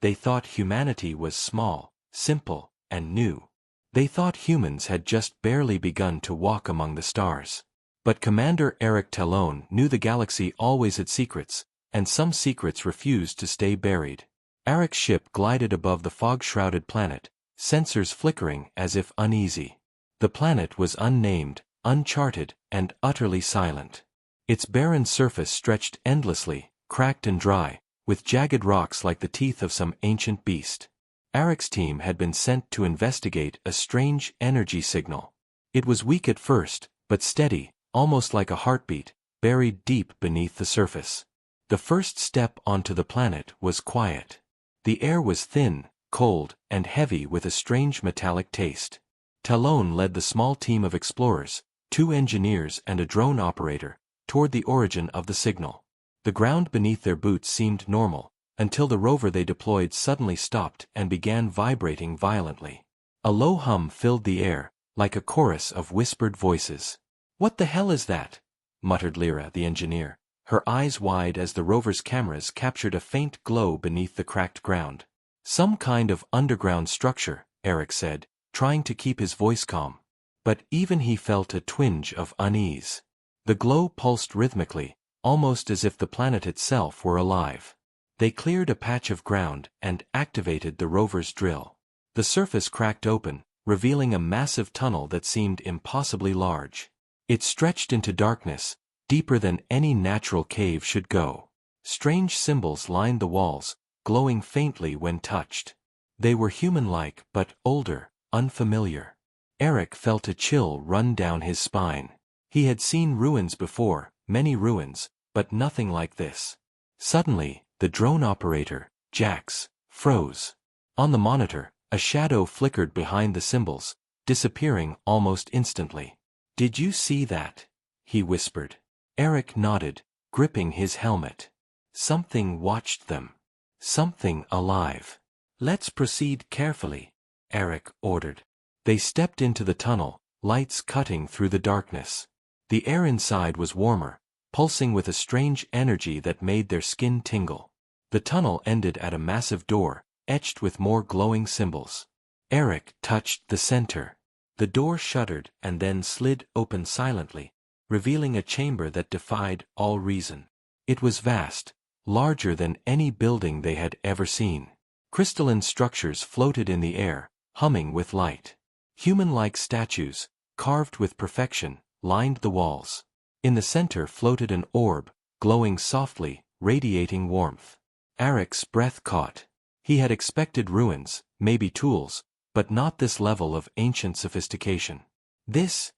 they thought humanity was small, simple, and new. They thought humans had just barely begun to walk among the stars. But Commander Eric Talon knew the galaxy always had secrets, and some secrets refused to stay buried. Eric's ship glided above the fog-shrouded planet, sensors flickering as if uneasy. The planet was unnamed, uncharted, and utterly silent. Its barren surface stretched endlessly, cracked and dry, with jagged rocks like the teeth of some ancient beast. Eric's team had been sent to investigate a strange energy signal. It was weak at first, but steady, almost like a heartbeat, buried deep beneath the surface. The first step onto the planet was quiet. The air was thin, cold, and heavy with a strange metallic taste. Talon led the small team of explorers, 2 engineers and a drone operator, toward the origin of the signal. The ground beneath their boots seemed normal, until the rover they deployed suddenly stopped and began vibrating violently. A low hum filled the air, like a chorus of whispered voices. "What the hell is that?" muttered Lyra, the engineer, her eyes wide as the rover's cameras captured a faint glow beneath the cracked ground. "Some kind of underground structure," Eric said, trying to keep his voice calm. But even he felt a twinge of unease. The glow pulsed rhythmically, almost as if the planet itself were alive. They cleared a patch of ground and activated the rover's drill. The surface cracked open, revealing a massive tunnel that seemed impossibly large. It stretched into darkness, deeper than any natural cave should go. Strange symbols lined the walls, glowing faintly when touched. They were human-like but older, unfamiliar. Eric felt a chill run down his spine. He had seen ruins before, many ruins, but nothing like this. Suddenly, the drone operator, Jax, froze. On the monitor, a shadow flickered behind the symbols, disappearing almost instantly. "Did you see that?" he whispered. Eric nodded, gripping his helmet. Something watched them. Something alive. "Let's proceed carefully," Eric ordered. They stepped into the tunnel, lights cutting through the darkness. The air inside was warmer, pulsing with a strange energy that made their skin tingle. The tunnel ended at a massive door, etched with more glowing symbols. Eric touched the center. The door shuddered and then slid open silently, revealing a chamber that defied all reason. It was vast, larger than any building they had ever seen. Crystalline structures floated in the air, humming with light. Human-like statues, carved with perfection, lined the walls. In the center floated an orb, glowing softly, radiating warmth. Eric's breath caught. He had expected ruins, maybe tools, but not this level of ancient sophistication. This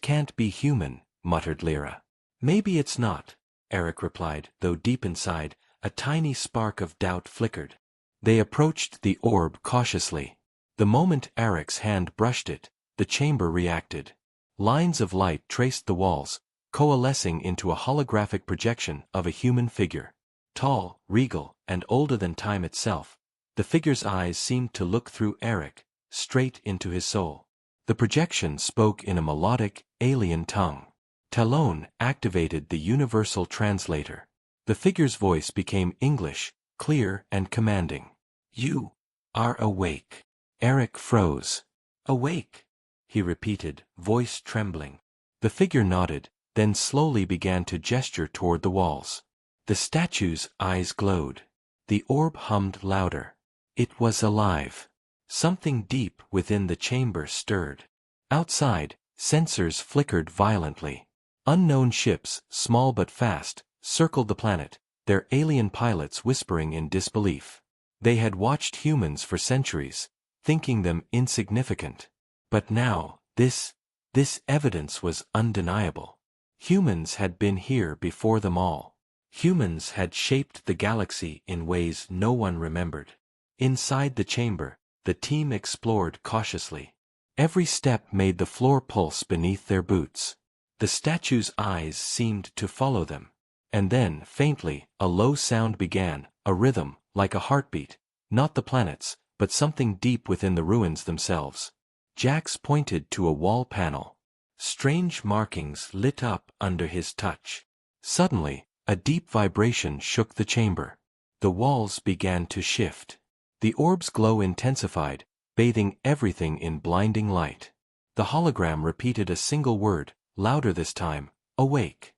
can't be human," muttered Lyra. "Maybe it's not," Eric replied, though deep inside, a tiny spark of doubt flickered. They approached the orb cautiously. The moment Eric's hand brushed it, the chamber reacted. Lines of light traced the walls, coalescing into a holographic projection of a human figure. Tall, regal, and older than time itself, the figure's eyes seemed to look through Eric, straight into his soul. The projection spoke in a melodic, alien tongue. Talon activated the universal translator. The figure's voice became English, clear and commanding. "You are awake." Eric froze. "Awake," he repeated, voice trembling. The figure nodded, then slowly began to gesture toward the walls. The statue's eyes glowed. The orb hummed louder. It was alive. Something deep within the chamber stirred. Outside, sensors flickered violently. Unknown ships, small but fast, circled the planet, their alien pilots whispering in disbelief. They had watched humans for centuries, thinking them insignificant. But now, this evidence was undeniable. Humans had been here before them all. Humans had shaped the galaxy in ways no one remembered. Inside the chamber, the team explored cautiously. Every step made the floor pulse beneath their boots. The statue's eyes seemed to follow them. And then, faintly, a low sound began, a rhythm, like a heartbeat, not the planet's, but something deep within the ruins themselves. Jax pointed to a wall panel. Strange markings lit up under his touch. Suddenly, a deep vibration shook the chamber. The walls began to shift. The orb's glow intensified, bathing everything in blinding light. The hologram repeated a single word, louder this time, "Awake."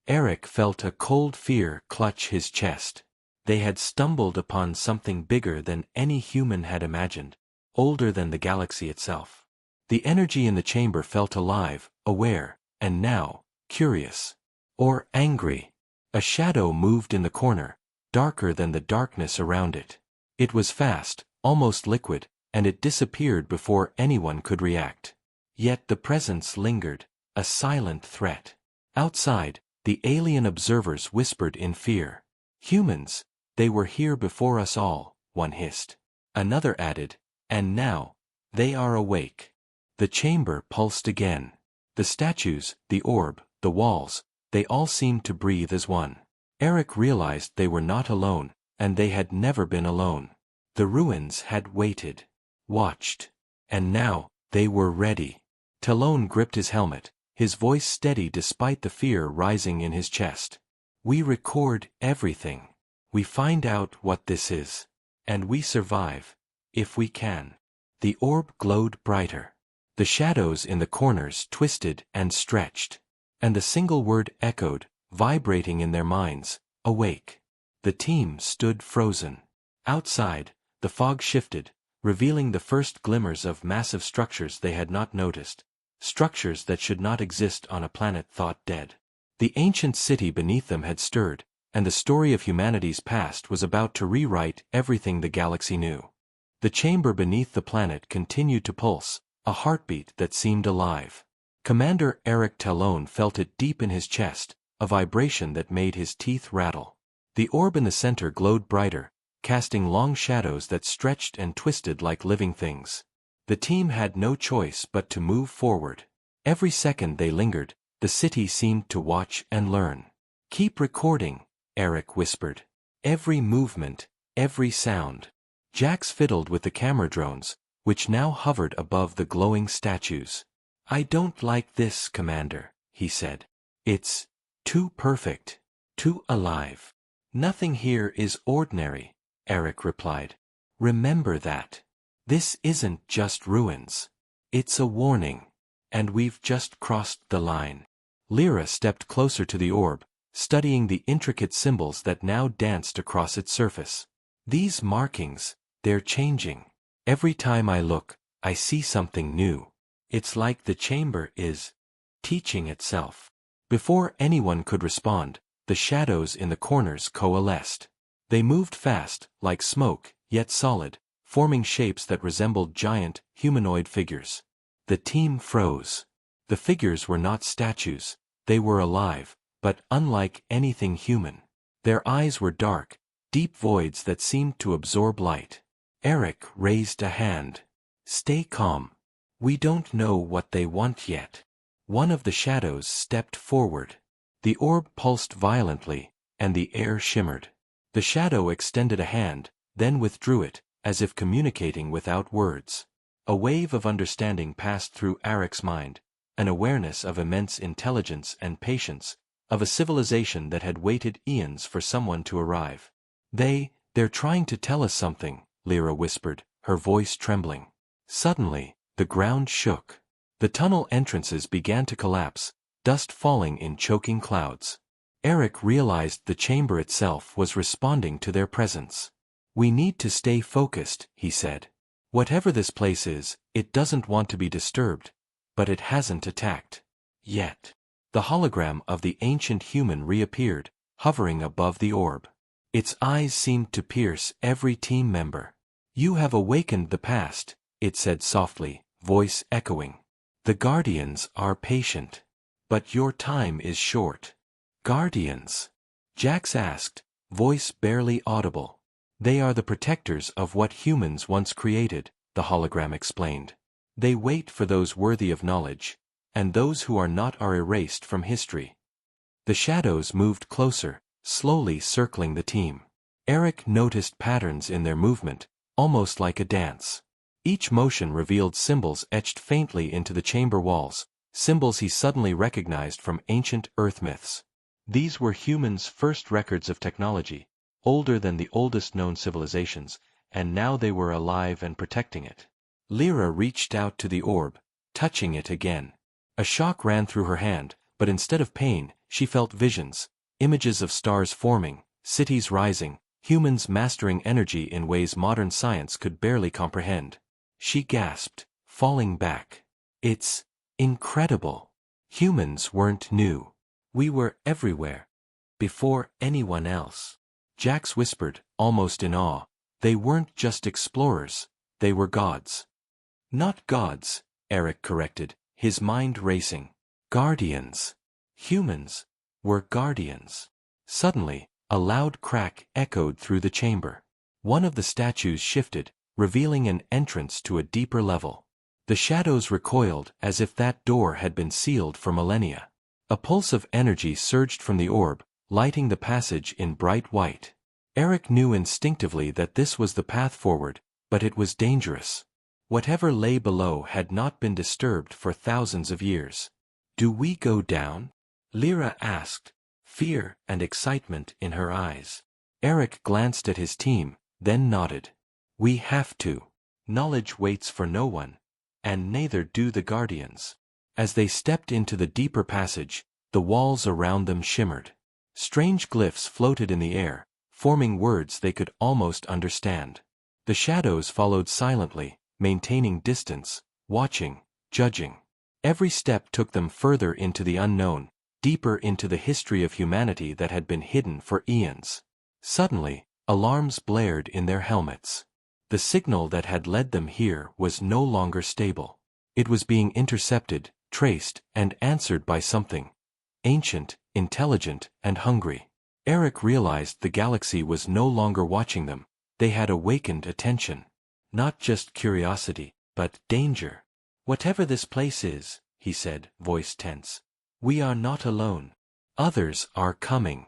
Eric felt a cold fear clutch his chest. They had stumbled upon something bigger than any human had imagined, older than the galaxy itself. The energy in the chamber felt alive, aware, and now, curious. Or angry. A shadow moved in the corner, darker than the darkness around it. It was fast, almost liquid, and it disappeared before anyone could react. Yet the presence lingered, a silent threat. Outside, the alien observers whispered in fear. "Humans, they were here before us all," one hissed. Another added, "And now, they are awake." The chamber pulsed again. The statues, the orb, the walls, they all seemed to breathe as one. Eric realized they were not alone, and they had never been alone. The ruins had waited, watched, and now, they were ready. Talon gripped his helmet, his voice steady despite the fear rising in his chest. "We record everything. We find out what this is. And we survive, if we can." The orb glowed brighter. The shadows in the corners twisted and stretched. And the single word echoed, vibrating in their minds, "Awake." The team stood frozen. Outside, the fog shifted, revealing the first glimmers of massive structures they had not noticed. Structures that should not exist on a planet thought dead. The ancient city beneath them had stirred, and the story of humanity's past was about to rewrite everything the galaxy knew. The chamber beneath the planet continued to pulse, a heartbeat that seemed alive. Commander Eric Talon felt it deep in his chest, a vibration that made his teeth rattle. The orb in the center glowed brighter, casting long shadows that stretched and twisted like living things. The team had no choice but to move forward. Every second they lingered, the city seemed to watch and learn. "Keep recording," Eric whispered. "Every movement, every sound." Jax fiddled with the camera drones, which now hovered above the glowing statues. "I don't like this, Commander," he said. "It's too perfect, too alive." "Nothing here is ordinary," Eric replied. "Remember that. This isn't just ruins. It's a warning. And we've just crossed the line." Lyra stepped closer to the orb, studying the intricate symbols that now danced across its surface. "These markings, they're changing. Every time I look, I see something new. It's like the chamber is teaching itself." Before anyone could respond, the shadows in the corners coalesced. They moved fast, like smoke, yet solid, forming shapes that resembled giant, humanoid figures. The team froze. The figures were not statues, they were alive, but unlike anything human. Their eyes were dark, deep voids that seemed to absorb light. Eric raised a hand. "Stay calm. We don't know what they want yet." One of the shadows stepped forward. The orb pulsed violently, and the air shimmered. The shadow extended a hand, then withdrew it, as if communicating without words. A wave of understanding passed through Eric's mind, an awareness of immense intelligence and patience, of a civilization that had waited eons for someone to arrive. They're trying to tell us something," Lyra whispered, her voice trembling. Suddenly, the ground shook. The tunnel entrances began to collapse, dust falling in choking clouds. Eric realized the chamber itself was responding to their presence. "We need to stay focused," he said. "Whatever this place is, it doesn't want to be disturbed, but it hasn't attacked. Yet." The hologram of the ancient human reappeared, hovering above the orb. Its eyes seemed to pierce every team member. "You have awakened the past," it said softly, voice echoing. "The Guardians are patient. But your time is short." "Guardians?" Jax asked, voice barely audible. "They are the protectors of what humans once created," the hologram explained. "They wait for those worthy of knowledge, and those who are not are erased from history." The shadows moved closer, slowly circling the team. Eric noticed patterns in their movement, almost like a dance. Each motion revealed symbols etched faintly into the chamber walls, symbols he suddenly recognized from ancient Earth myths. These were humans' first records of technology, older than the oldest known civilizations, and now they were alive and protecting it. Lyra reached out to the orb, touching it again. A shock ran through her hand, but instead of pain, she felt visions, images of stars forming, cities rising, humans mastering energy in ways modern science could barely comprehend. She gasped, falling back. It's incredible. Humans weren't new. We were everywhere. Before anyone else. Jax whispered, almost in awe. They weren't just explorers, they were gods. Not gods, Eric corrected, his mind racing. Guardians. Humans were guardians. Suddenly, a loud crack echoed through the chamber. One of the statues shifted, revealing an entrance to a deeper level. The shadows recoiled as if that door had been sealed for millennia. A pulse of energy surged from the orb, lighting the passage in bright white. Eric knew instinctively that this was the path forward, but it was dangerous. Whatever lay below had not been disturbed for thousands of years. Do we go down? Lyra asked, fear and excitement in her eyes. Eric glanced at his team, then nodded. We have to. Knowledge waits for no one, and neither do the Guardians. As they stepped into the deeper passage, the walls around them shimmered. Strange glyphs floated in the air, forming words they could almost understand. The shadows followed silently, maintaining distance, watching, judging. Every step took them further into the unknown, deeper into the history of humanity that had been hidden for eons. Suddenly, alarms blared in their helmets. The signal that had led them here was no longer stable. It was being intercepted, traced, and answered by something ancient, intelligent, and hungry. Eric realized the galaxy was no longer watching them. They had awakened attention. Not just curiosity, but danger. Whatever this place is, he said, voice tense. We are not alone. Others are coming.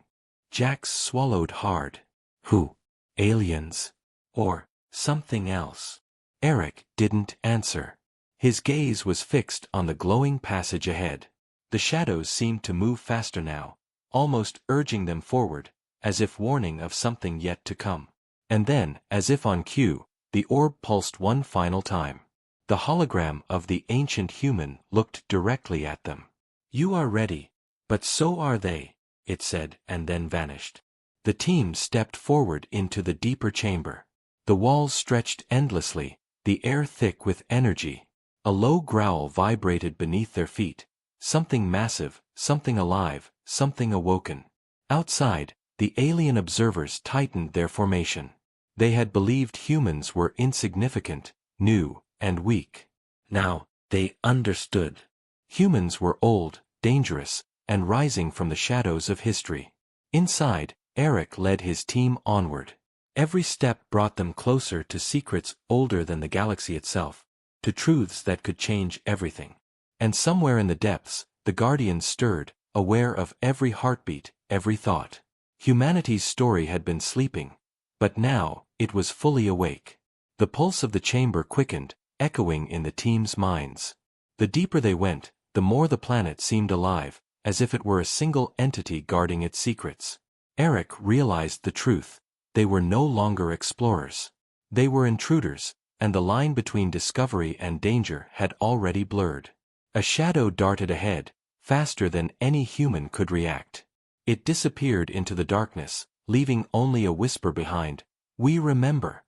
Jax swallowed hard. Who? Aliens? Or something else? Eric didn't answer. His gaze was fixed on the glowing passage ahead. The shadows seemed to move faster now, almost urging them forward, as if warning of something yet to come. And then, as if on cue, the orb pulsed one final time. The hologram of the ancient human looked directly at them. You are ready, but so are they, it said, and then vanished. The team stepped forward into the deeper chamber. The walls stretched endlessly, the air thick with energy. A low growl vibrated beneath their feet. Something massive, something alive, something awoken. Outside, the alien observers tightened their formation. They had believed humans were insignificant, new, and weak. Now, they understood. Humans were old, dangerous, and rising from the shadows of history. Inside, Eric led his team onward. Every step brought them closer to secrets older than the galaxy itself, to truths that could change everything. And somewhere in the depths, the Guardians stirred, aware of every heartbeat, every thought. Humanity's story had been sleeping, but now, it was fully awake. The pulse of the chamber quickened, echoing in the team's minds. The deeper they went, the more the planet seemed alive, as if it were a single entity guarding its secrets. Eric realized the truth. They were no longer explorers. They were intruders, and the line between discovery and danger had already blurred. A shadow darted ahead, faster than any human could react. It disappeared into the darkness, leaving only a whisper behind. We remember.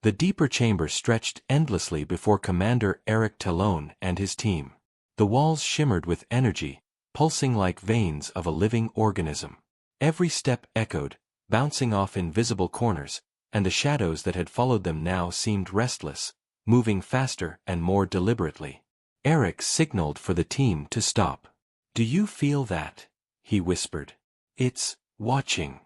The deeper chamber stretched endlessly before Commander Eric Talon and his team. The walls shimmered with energy, pulsing like veins of a living organism. Every step echoed, bouncing off invisible corners, and the shadows that had followed them now seemed restless, moving faster and more deliberately. Eric signaled for the team to stop. Do you feel that? He whispered. It's watching.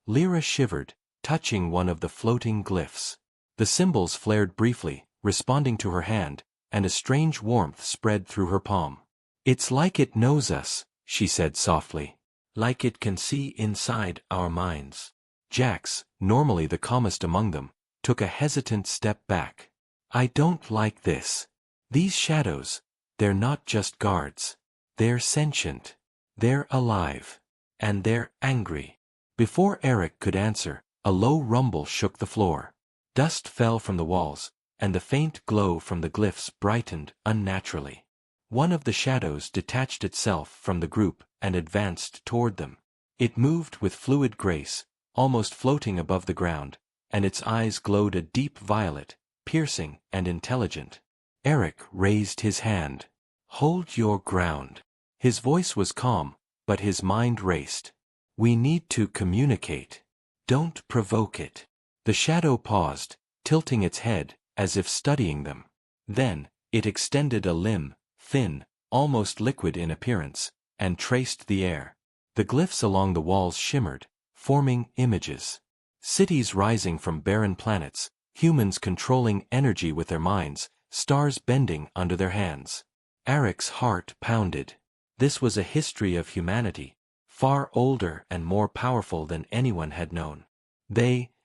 Lyra shivered, touching one of the floating glyphs. The symbols flared briefly, responding to her hand, and a strange warmth spread through her palm. It's like it knows us, she said softly. Like it can see inside our minds. Jax, normally the calmest among them, took a hesitant step back. I don't like this. These shadows, they're not just guards. They're sentient. They're alive. And they're angry. Before Eric could answer, a low rumble shook the floor. Dust fell from the walls, and the faint glow from the glyphs brightened unnaturally. One of the shadows detached itself from the group and advanced toward them. It moved with fluid grace, almost floating above the ground, and its eyes glowed a deep violet, piercing and intelligent. Eric raised his hand. "Hold your ground." His voice was calm, but his mind raced. "We need to communicate. Don't provoke it." The shadow paused, tilting its head, as if studying them. Then, it extended a limb, thin, almost liquid in appearance, and traced the air. The glyphs along the walls shimmered, forming images. Cities rising from barren planets, humans controlling energy with their minds, stars bending under their hands. Eric's heart pounded. This was a history of humanity, far older and more powerful than anyone had known.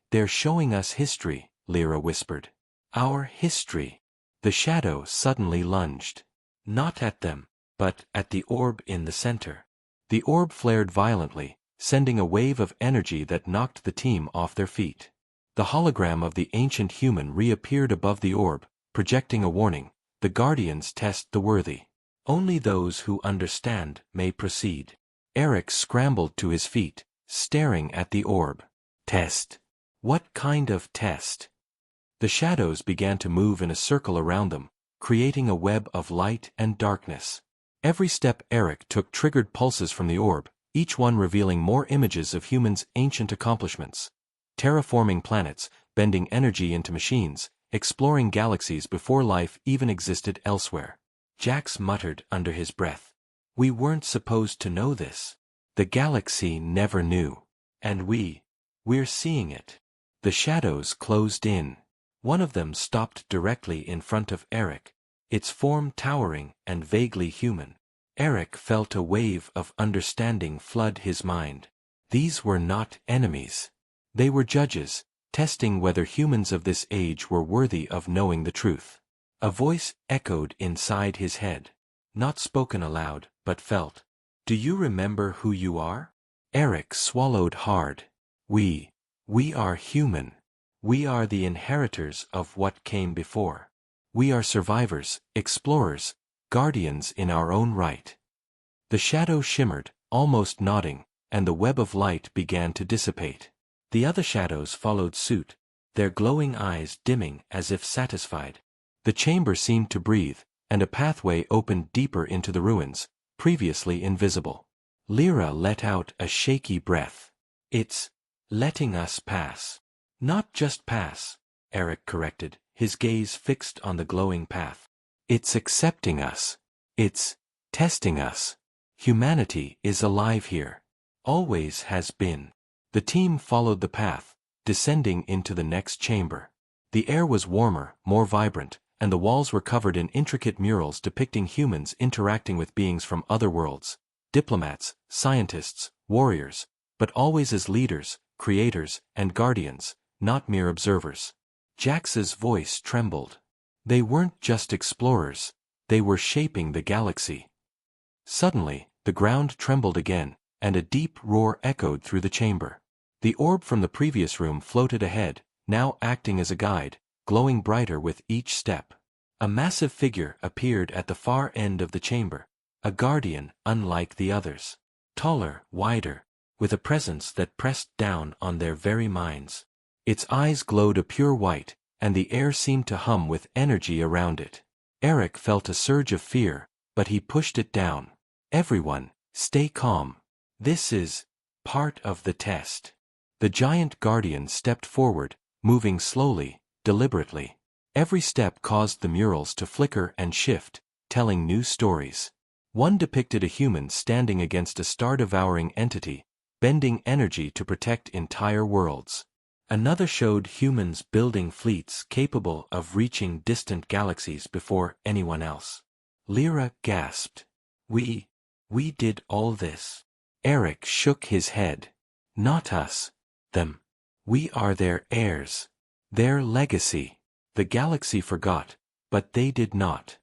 They're showing us history," Lyra whispered. "Our history." The shadow suddenly lunged. Not at them, but at the orb in the center. The orb flared violently, sending a wave of energy that knocked the team off their feet. The hologram of the ancient human reappeared above the orb, projecting a warning: "The Guardians test the worthy. Only those who understand may proceed." Eric scrambled to his feet, staring at the orb. "Test? What kind of test?" The shadows began to move in a circle around them, creating a web of light and darkness. Every step Eric took triggered pulses from the orb, each one revealing more images of humans' ancient accomplishments. Terraforming planets, bending energy into machines, exploring galaxies before life even existed elsewhere. Jax muttered under his breath. "We weren't supposed to know this. The galaxy never knew. And we're seeing it." The shadows closed in. One of them stopped directly in front of Eric, its form towering and vaguely human. Eric felt a wave of understanding flood his mind. These were not enemies. They were judges, testing whether humans of this age were worthy of knowing the truth. A voice echoed inside his head. Not spoken aloud, but felt. "Do you remember who you are?" Eric swallowed hard. We are human. We are the inheritors of what came before. We are survivors, explorers, guardians in our own right." The shadow shimmered, almost nodding, and the web of light began to dissipate. The other shadows followed suit, their glowing eyes dimming as if satisfied. The chamber seemed to breathe, and a pathway opened deeper into the ruins, previously invisible. Lyra let out a shaky breath. "It's letting us pass." "Not just pass," Eric corrected, his gaze fixed on the glowing path. "It's accepting us. It's testing us. Humanity is alive here. Always has been." The team followed the path, descending into the next chamber. The air was warmer, more vibrant, and the walls were covered in intricate murals depicting humans interacting with beings from other worlds. Diplomats, scientists, warriors, but always as leaders, creators, and guardians, not mere observers. Jax's voice trembled. They weren't just explorers, they were shaping the galaxy. Suddenly, the ground trembled again, and a deep roar echoed through the chamber. The orb from the previous room floated ahead, now acting as a guide, glowing brighter with each step. A massive figure appeared at the far end of the chamber, a guardian unlike the others. Taller, wider, with a presence that pressed down on their very minds. Its eyes glowed a pure white, and the air seemed to hum with energy around it. Eric felt a surge of fear, but he pushed it down. "Everyone, stay calm. This is part of the test." The giant guardian stepped forward, moving slowly, deliberately. Every step caused the murals to flicker and shift, telling new stories. One depicted a human standing against a star-devouring entity, bending energy to protect entire worlds. Another showed humans building fleets capable of reaching distant galaxies before anyone else. Lyra gasped. We did all this." Eric shook his head. "Not us. Them. We are their heirs. Their legacy. The galaxy forgot, but they did not."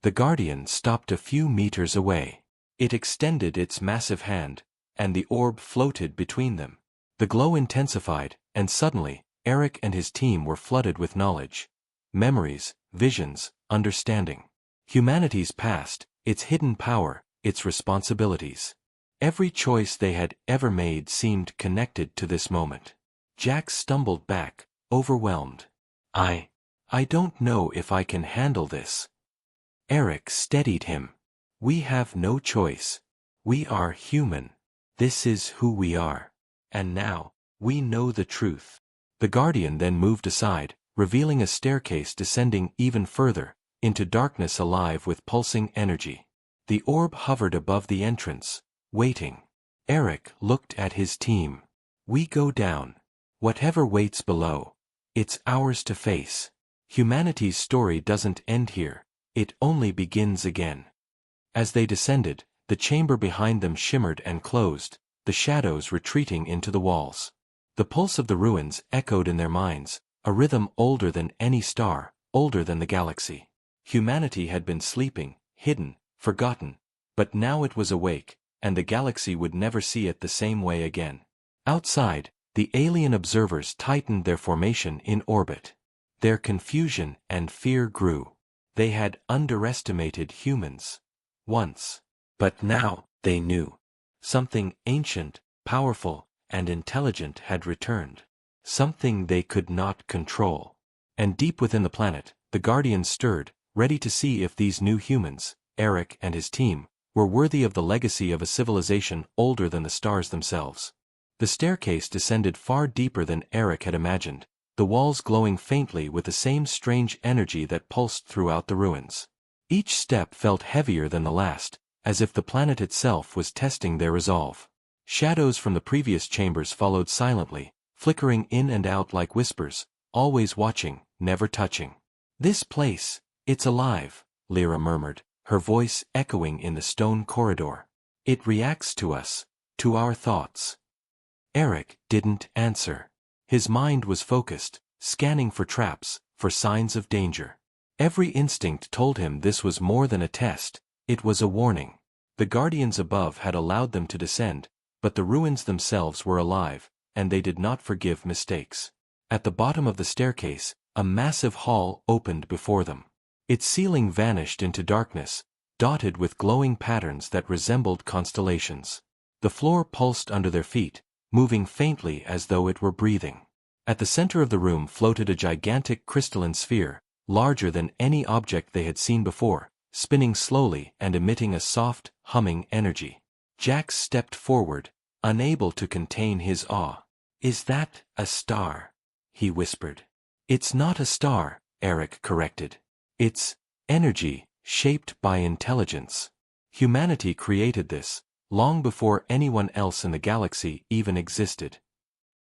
The Guardian stopped a few meters away. It extended its massive hand, and the orb floated between them. The glow intensified, and suddenly, Eric and his team were flooded with knowledge. Memories, visions, understanding. Humanity's past, its hidden power, its responsibilities. Every choice they had ever made seemed connected to this moment. Jack stumbled back, overwhelmed. I don't know if I can handle this. Eric steadied him. We have no choice. We are human. This is who we are. And now, we know the truth. The Guardian then moved aside, revealing a staircase descending even further, into darkness alive with pulsing energy. The orb hovered above the entrance, waiting. Eric looked at his team. We go down. Whatever waits below, it's ours to face. Humanity's story doesn't end here, it only begins again. As they descended, the chamber behind them shimmered and closed, the shadows retreating into the walls. The pulse of the ruins echoed in their minds, a rhythm older than any star, older than the galaxy. Humanity had been sleeping, hidden, forgotten, but now it was awake, and the galaxy would never see it the same way again. Outside, the alien observers tightened their formation in orbit. Their confusion and fear grew. They had underestimated humans. Once. But now, they knew. Something ancient, powerful, and intelligent had returned. Something they could not control. And deep within the planet, the Guardians stirred, ready to see if these new humans, Eric and his team, were worthy of the legacy of a civilization older than the stars themselves. The staircase descended far deeper than Eric had imagined, the walls glowing faintly with the same strange energy that pulsed throughout the ruins. Each step felt heavier than the last, as if the planet itself was testing their resolve. Shadows from the previous chambers followed silently, flickering in and out like whispers, always watching, never touching. This place, it's alive, Lyra murmured, her voice echoing in the stone corridor. It reacts to us, to our thoughts. Eric didn't answer. His mind was focused, scanning for traps, for signs of danger. Every instinct told him this was more than a test, it was a warning. The Guardians above had allowed them to descend, but the ruins themselves were alive, and they did not forgive mistakes. At the bottom of the staircase, a massive hall opened before them. Its ceiling vanished into darkness, dotted with glowing patterns that resembled constellations. The floor pulsed under their feet, moving faintly as though it were breathing. At the center of the room floated a gigantic crystalline sphere, larger than any object they had seen before, spinning slowly and emitting a soft, humming energy. Jack stepped forward, unable to contain his awe. "Is that a star?" he whispered. "It's not a star," Eric corrected. "It's energy, shaped by intelligence. Humanity created this, long before anyone else in the galaxy even existed."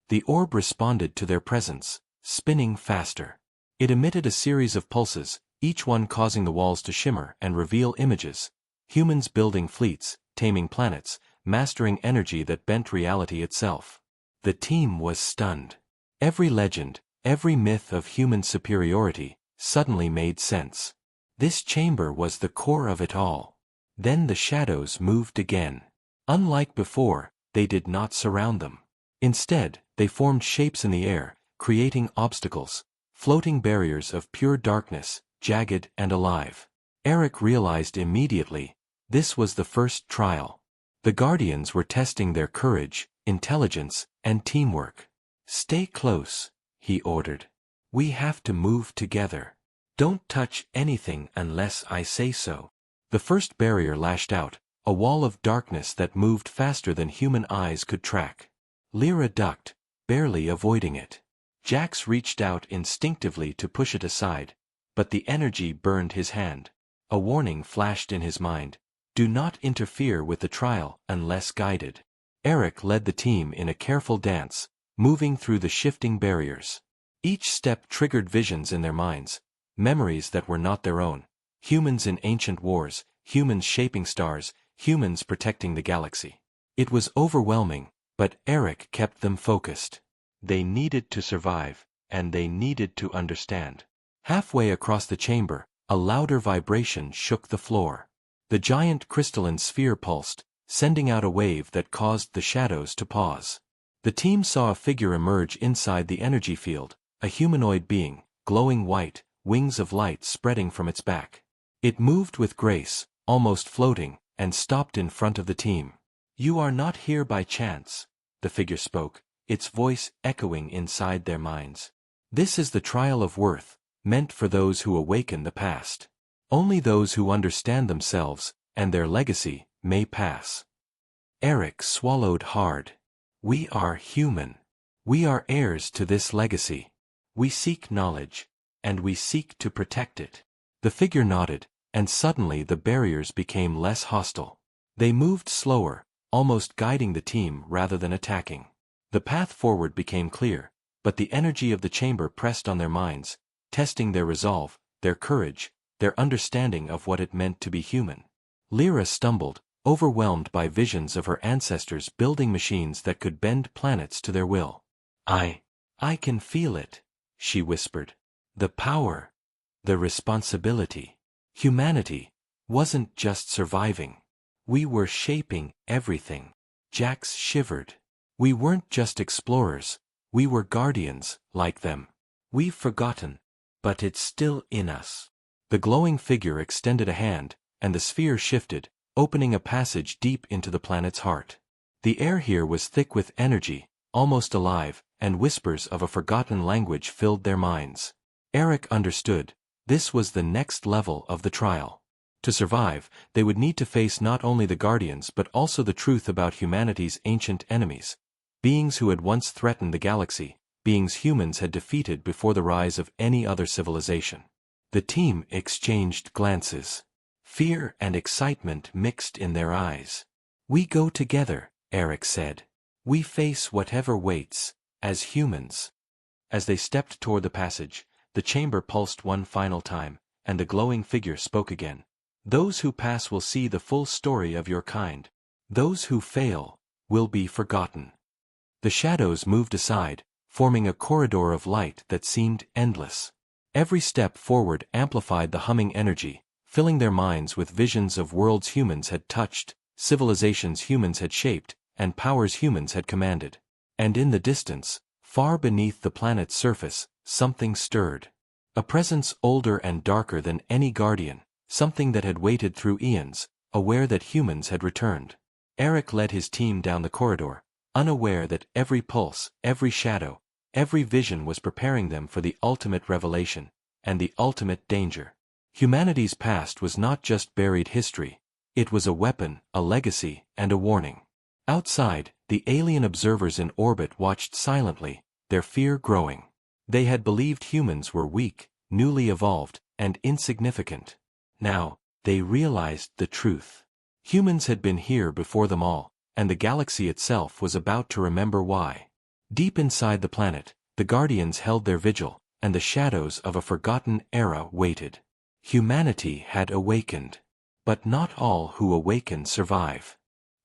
The orb responded to their presence, spinning faster. It emitted a series of pulses, each one causing the walls to shimmer and reveal images. Humans building fleets, taming planets, mastering energy that bent reality itself. The team was stunned. Every legend, every myth of human superiority, suddenly made sense. This chamber was the core of it all. Then the shadows moved again. Unlike before, they did not surround them. Instead, they formed shapes in the air, creating obstacles, floating barriers of pure darkness, jagged and alive. Eric realized immediately, this was the first trial. The Guardians were testing their courage, intelligence, and teamwork. "Stay close," he ordered. "We have to move together. Don't touch anything unless I say so." The first barrier lashed out, a wall of darkness that moved faster than human eyes could track. Lyra ducked, barely avoiding it. Jax reached out instinctively to push it aside, but the energy burned his hand. A warning flashed in his mind: do not interfere with the trial unless guided. Eric led the team in a careful dance, moving through the shifting barriers. Each step triggered visions in their minds, memories that were not their own. Humans in ancient wars, humans shaping stars, humans protecting the galaxy. It was overwhelming, but Eric kept them focused. They needed to survive, and they needed to understand. Halfway across the chamber, a louder vibration shook the floor. The giant crystalline sphere pulsed, sending out a wave that caused the shadows to pause. The team saw a figure emerge inside the energy field, a humanoid being, glowing white, wings of light spreading from its back. It moved with grace, almost floating, and stopped in front of the team. "You are not here by chance," the figure spoke, its voice echoing inside their minds. "This is the trial of worth, meant for those who awaken the past. Only those who understand themselves, and their legacy, may pass." Eric swallowed hard. "We are human. We are heirs to this legacy. We seek knowledge, and we seek to protect it." The figure nodded, and suddenly the barriers became less hostile. They moved slower, almost guiding the team rather than attacking. The path forward became clear, but the energy of the chamber pressed on their minds, testing their resolve, their courage, their understanding of what it meant to be human. Lyra stumbled, overwhelmed by visions of her ancestors building machines that could bend planets to their will. I can feel it," she whispered. "The power, the responsibility. Humanity wasn't just surviving. We were shaping everything." Jax shivered. "We weren't just explorers, we were guardians, like them. We've forgotten, but it's still in us." The glowing figure extended a hand, and the sphere shifted, opening a passage deep into the planet's heart. The air here was thick with energy, almost alive, and whispers of a forgotten language filled their minds. Eric understood. This was the next level of the trial. To survive, they would need to face not only the Guardians but also the truth about humanity's ancient enemies, beings who had once threatened the galaxy, beings humans had defeated before the rise of any other civilization. The team exchanged glances. Fear and excitement mixed in their eyes. "We go together," Eric said. "We face whatever waits, as humans." As they stepped toward the passage, the chamber pulsed one final time, and the glowing figure spoke again. "Those who pass will see the full story of your kind. Those who fail will be forgotten." The shadows moved aside, forming a corridor of light that seemed endless. Every step forward amplified the humming energy, filling their minds with visions of worlds humans had touched, civilizations humans had shaped, and powers humans had commanded. And in the distance, far beneath the planet's surface, something stirred. A presence older and darker than any guardian, something that had waited through eons, aware that humans had returned. Eric led his team down the corridor, unaware that every pulse, every shadow, every vision was preparing them for the ultimate revelation, and the ultimate danger. Humanity's past was not just buried history, it was a weapon, a legacy, and a warning. Outside, the alien observers in orbit watched silently, their fear growing. They had believed humans were weak, newly evolved, and insignificant. Now, they realized the truth. Humans had been here before them all, and the galaxy itself was about to remember why. Deep inside the planet, the Guardians held their vigil, and the shadows of a forgotten era waited. Humanity had awakened. But not all who awaken survive.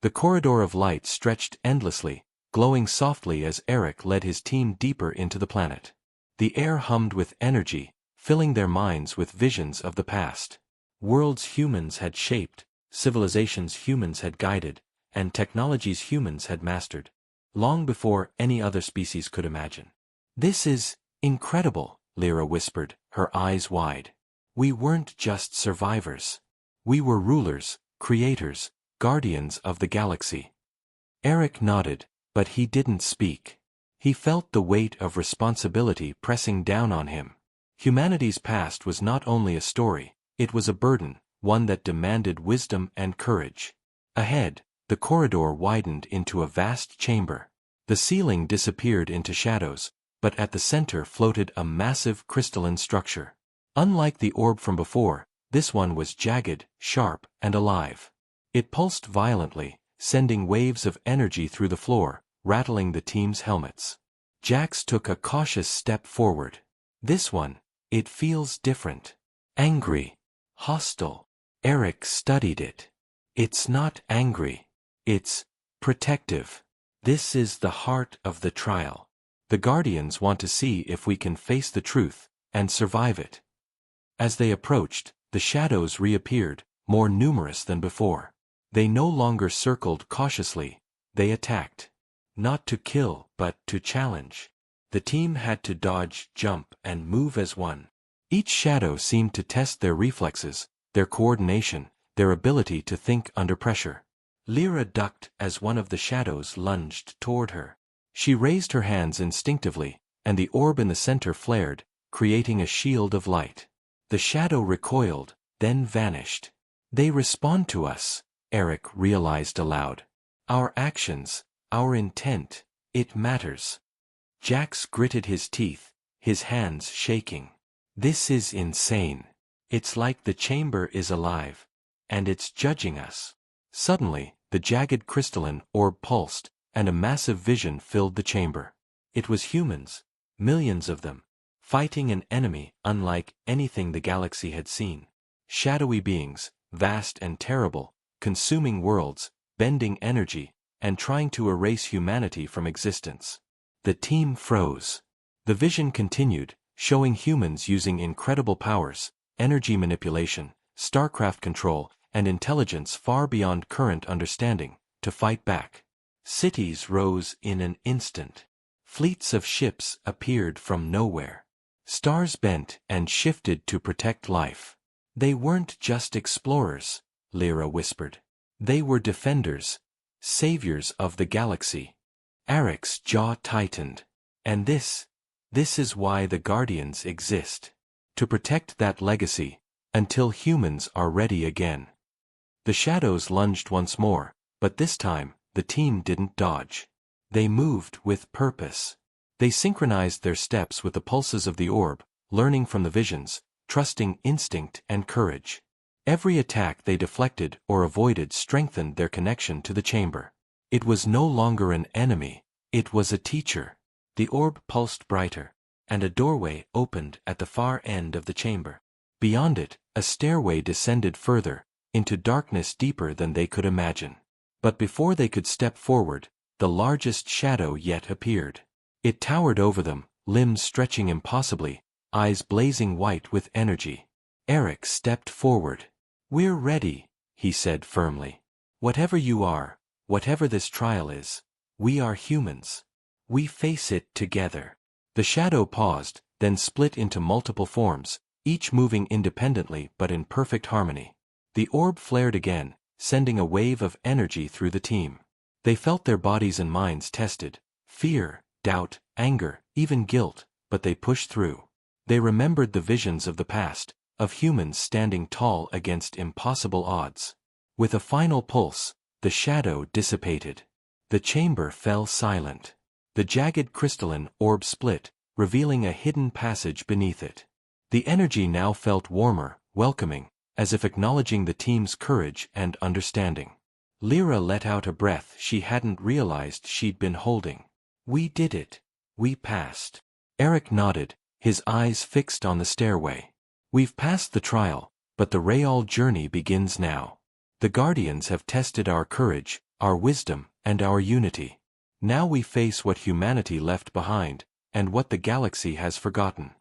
The corridor of light stretched endlessly, glowing softly as Eric led his team deeper into the planet. The air hummed with energy, filling their minds with visions of the past. Worlds humans had shaped, civilizations humans had guided, and technologies humans had mastered, long before any other species could imagine. "This is incredible," Lyra whispered, her eyes wide. "We weren't just survivors. We were rulers, creators, guardians of the galaxy." Eric nodded, but he didn't speak. He felt the weight of responsibility pressing down on him. Humanity's past was not only a story, it was a burden, one that demanded wisdom and courage. Ahead, the corridor widened into a vast chamber. The ceiling disappeared into shadows, but at the center floated a massive crystalline structure. Unlike the orb from before, this one was jagged, sharp, and alive. It pulsed violently, sending waves of energy through the floor, rattling the team's helmets. Jax took a cautious step forward. "This one, it feels different. Angry. Hostile." Eric studied it. "It's not angry. It's protective. This is the heart of the trial. The Guardians want to see if we can face the truth, and survive it." As they approached, the shadows reappeared, more numerous than before. They no longer circled cautiously, they attacked. Not to kill, but to challenge. The team had to dodge, jump, and move as one. Each shadow seemed to test their reflexes, their coordination, their ability to think under pressure. Lyra ducked as one of the shadows lunged toward her. She raised her hands instinctively, and the orb in the center flared, creating a shield of light. The shadow recoiled, then vanished. They respond to us, Eric realized aloud. Our actions, our intent, it matters. Jax gritted his teeth, his hands shaking. This is insane. It's like the chamber is alive, and it's judging us. Suddenly, the jagged crystalline orb pulsed, and a massive vision filled the chamber. It was humans, millions of them, fighting an enemy unlike anything the galaxy had seen. Shadowy beings, vast and terrible, consuming worlds, bending energy, and trying to erase humanity from existence. The team froze. The vision continued, showing humans using incredible powers, energy manipulation, starcraft control, and intelligence far beyond current understanding, to fight back. Cities rose in an instant. Fleets of ships appeared from nowhere. Stars bent and shifted to protect life. They weren't just explorers, Lyra whispered. They were defenders, saviors of the galaxy. Eric's jaw tightened. And this is why the Guardians exist. To protect that legacy, until humans are ready again. The shadows lunged once more, but this time, the team didn't dodge. They moved with purpose. They synchronized their steps with the pulses of the orb, learning from the visions, trusting instinct and courage. Every attack they deflected or avoided strengthened their connection to the chamber. It was no longer an enemy, it was a teacher. The orb pulsed brighter, and a doorway opened at the far end of the chamber. Beyond it, a stairway descended further, into darkness deeper than they could imagine. But before they could step forward, the largest shadow yet appeared. It towered over them, limbs stretching impossibly, eyes blazing white with energy. Eric stepped forward. "We're ready," he said firmly. "Whatever you are, whatever this trial is, we are humans. We face it together." The shadow paused, then split into multiple forms, each moving independently but in perfect harmony. The orb flared again, sending a wave of energy through the team. They felt their bodies and minds tested. Fear, doubt, anger, even guilt, but they pushed through. They remembered the visions of the past, of humans standing tall against impossible odds. With a final pulse, the shadow dissipated. The chamber fell silent. The jagged crystalline orb split, revealing a hidden passage beneath it. The energy now felt warmer, welcoming, as if acknowledging the team's courage and understanding. Lyra let out a breath she hadn't realized she'd been holding. "We did it. We passed." Eric nodded, his eyes fixed on the stairway. "We've passed the trial, but the Real journey begins now. The Guardians have tested our courage, our wisdom, and our unity. Now we face what humanity left behind, and what the galaxy has forgotten."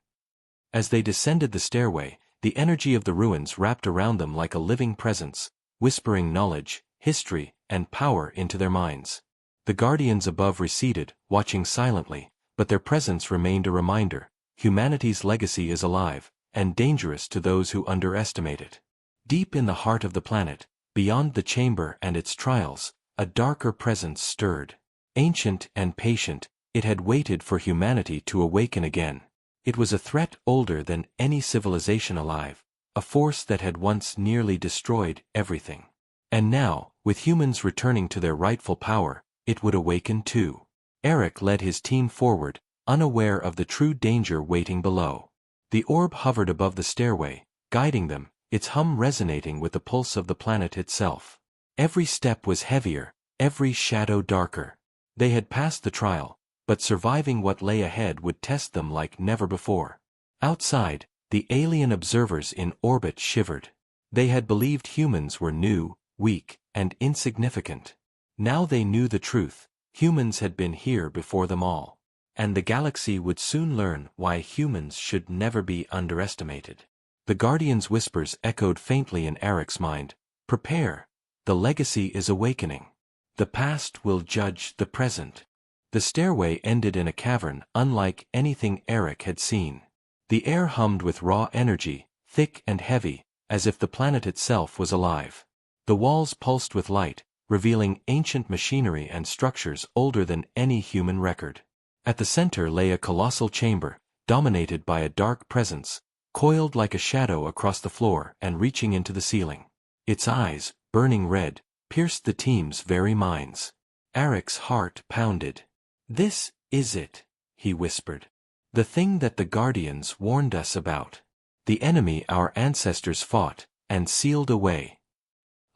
As they descended the stairway, the energy of the ruins wrapped around them like a living presence, whispering knowledge, history, and power into their minds. The Guardians above receded, watching silently, but their presence remained a reminder: humanity's legacy is alive, and dangerous to those who underestimate it. Deep in the heart of the planet, beyond the chamber and its trials, a darker presence stirred. Ancient and patient, it had waited for humanity to awaken again. It was a threat older than any civilization alive, a force that had once nearly destroyed everything. And now, with humans returning to their rightful power, it would awaken too. Eric led his team forward, unaware of the true danger waiting below. The orb hovered above the stairway, guiding them, its hum resonating with the pulse of the planet itself. Every step was heavier, every shadow darker. They had passed the trial, but surviving what lay ahead would test them like never before. Outside, the alien observers in orbit shivered. They had believed humans were new, weak, and insignificant. Now they knew the truth: humans had been here before them all. And the galaxy would soon learn why humans should never be underestimated. The Guardian's whispers echoed faintly in Eric's mind: "Prepare. The legacy is awakening. The past will judge the present." The stairway ended in a cavern unlike anything Eric had seen. The air hummed with raw energy, thick and heavy, as if the planet itself was alive. The walls pulsed with light, revealing ancient machinery and structures older than any human record. At the center lay a colossal chamber, dominated by a dark presence, coiled like a shadow across the floor and reaching into the ceiling. Its eyes, burning red, pierced the team's very minds. Eric's heart pounded. "This is it," he whispered. "The thing that the Guardians warned us about. The enemy our ancestors fought and sealed away."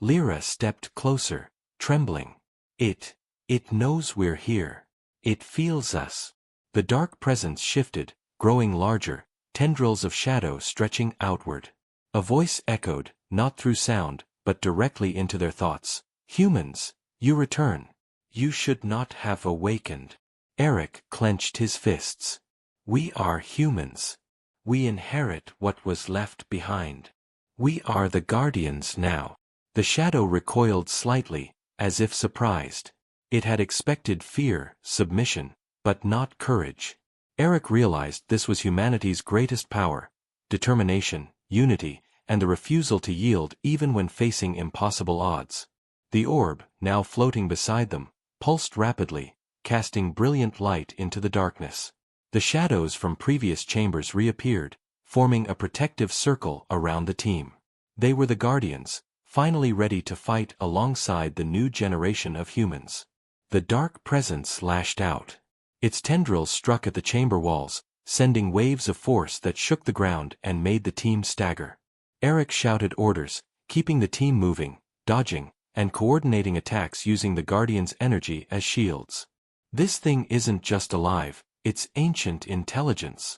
Lyra stepped closer, trembling. It knows we're here. It feels us." The dark presence shifted, growing larger, tendrils of shadow stretching outward. A voice echoed, not through sound, but directly into their thoughts. "Humans, you return. You should not have awakened." Eric clenched his fists. "We are humans. We inherit what was left behind. We are the Guardians now." The shadow recoiled slightly, as if surprised. It had expected fear, submission, but not courage. Eric realized this was humanity's greatest power: determination, unity, and the refusal to yield even when facing impossible odds. The orb, now floating beside them, pulsed rapidly, casting brilliant light into the darkness. The shadows from previous chambers reappeared, forming a protective circle around the team. They were the Guardians, finally ready to fight alongside the new generation of humans. The dark presence lashed out. Its tendrils struck at the chamber walls, sending waves of force that shook the ground and made the team stagger. Eric shouted orders, keeping the team moving, dodging, and coordinating attacks using the Guardians' energy as shields. "This thing isn't just alive, it's ancient intelligence,"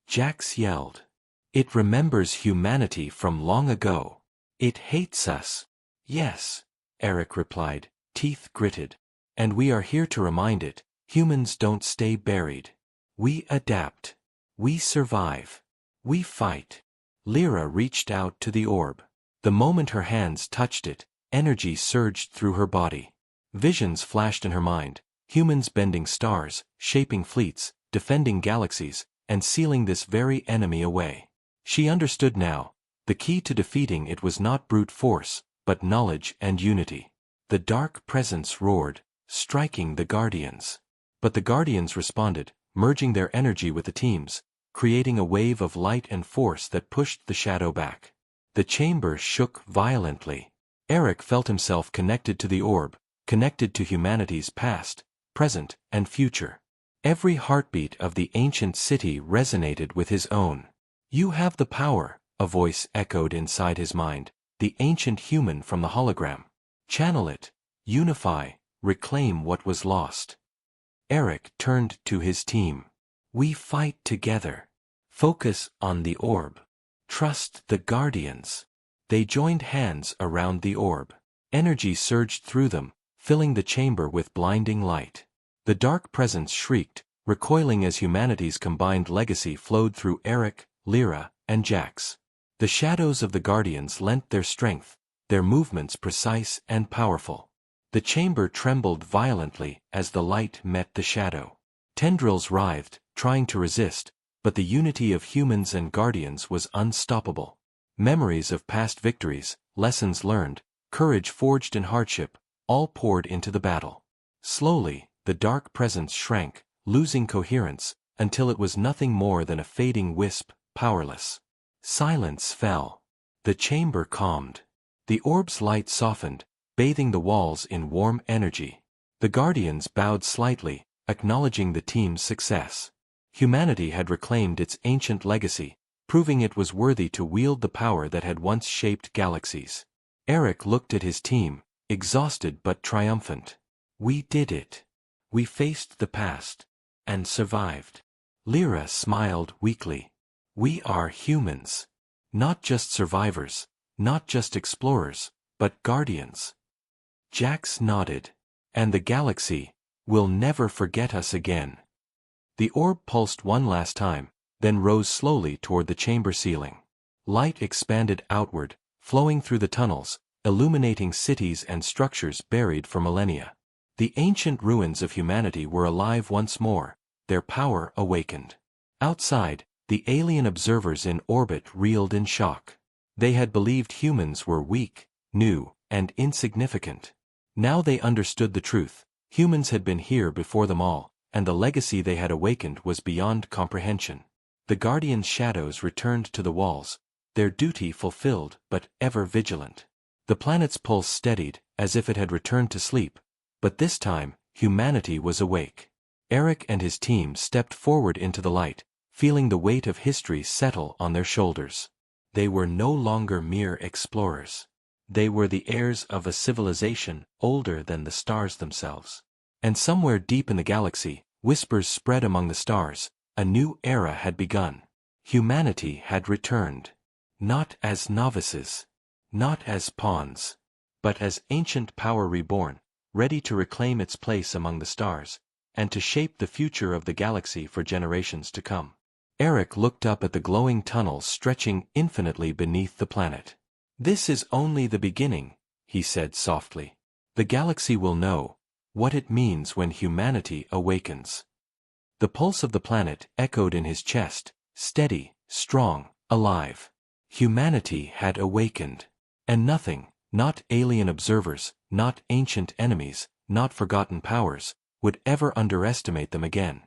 Jax yelled. "It remembers humanity from long ago. It hates us." "Yes," Eric replied, teeth gritted. "And we are here to remind it, humans don't stay buried. We adapt. We survive. We fight." Lyra reached out to the orb. The moment her hands touched it, energy surged through her body. Visions flashed in her mind, humans bending stars, shaping fleets, defending galaxies, and sealing this very enemy away. She understood now. The key to defeating it was not brute force, but knowledge and unity. The dark presence roared, striking the Guardians. But the Guardians responded, merging their energy with the team's, creating a wave of light and force that pushed the shadow back. The chamber shook violently. Eric felt himself connected to the orb, connected to humanity's past, present, and future. Every heartbeat of the ancient city resonated with his own. "You have the power," a voice echoed inside his mind, the ancient human from the hologram. "Channel it, unify, reclaim what was lost." Eric turned to his team. "We fight together. Focus on the orb. Trust the Guardians." They joined hands around the orb. Energy surged through them, filling the chamber with blinding light. The dark presence shrieked, recoiling as humanity's combined legacy flowed through Eric, Lyra, and Jax. The shadows of the Guardians lent their strength, their movements precise and powerful. The chamber trembled violently as the light met the shadow. Tendrils writhed, trying to resist, but the unity of humans and Guardians was unstoppable. Memories of past victories, lessons learned, courage forged in hardship, all poured into the battle. Slowly, the dark presence shrank, losing coherence, until it was nothing more than a fading wisp, powerless. Silence fell. The chamber calmed. The orb's light softened, bathing the walls in warm energy. The Guardians bowed slightly, acknowledging the team's success. Humanity had reclaimed its ancient legacy, proving it was worthy to wield the power that had once shaped galaxies. Eric looked at his team, exhausted but triumphant. "We did it. We faced the past. And survived." Lyra smiled weakly. "We are humans. Not just survivors, not just explorers, but Guardians." Jax nodded. "And the galaxy will never forget us again." The orb pulsed one last time, then rose slowly toward the chamber ceiling. Light expanded outward, flowing through the tunnels, illuminating cities and structures buried for millennia. The ancient ruins of humanity were alive once more, their power awakened. Outside, the alien observers in orbit reeled in shock. They had believed humans were weak, new, and insignificant. Now they understood the truth. Humans had been here before them all, and the legacy they had awakened was beyond comprehension. The Guardians' shadows returned to the walls, their duty fulfilled but ever vigilant. The planet's pulse steadied, as if it had returned to sleep, but this time, humanity was awake. Eric and his team stepped forward into the light, feeling the weight of history settle on their shoulders. They were no longer mere explorers. They were the heirs of a civilization older than the stars themselves. And somewhere deep in the galaxy, whispers spread among the stars, a new era had begun. Humanity had returned. Not as novices. Not as pawns. But as ancient power reborn, ready to reclaim its place among the stars, and to shape the future of the galaxy for generations to come. Eric looked up at the glowing tunnels stretching infinitely beneath the planet. "This is only the beginning," he said softly. "The galaxy will know what it means when humanity awakens." The pulse of the planet echoed in his chest, steady, strong, alive. Humanity had awakened. And nothing, not alien observers, not ancient enemies, not forgotten powers, would ever underestimate them again.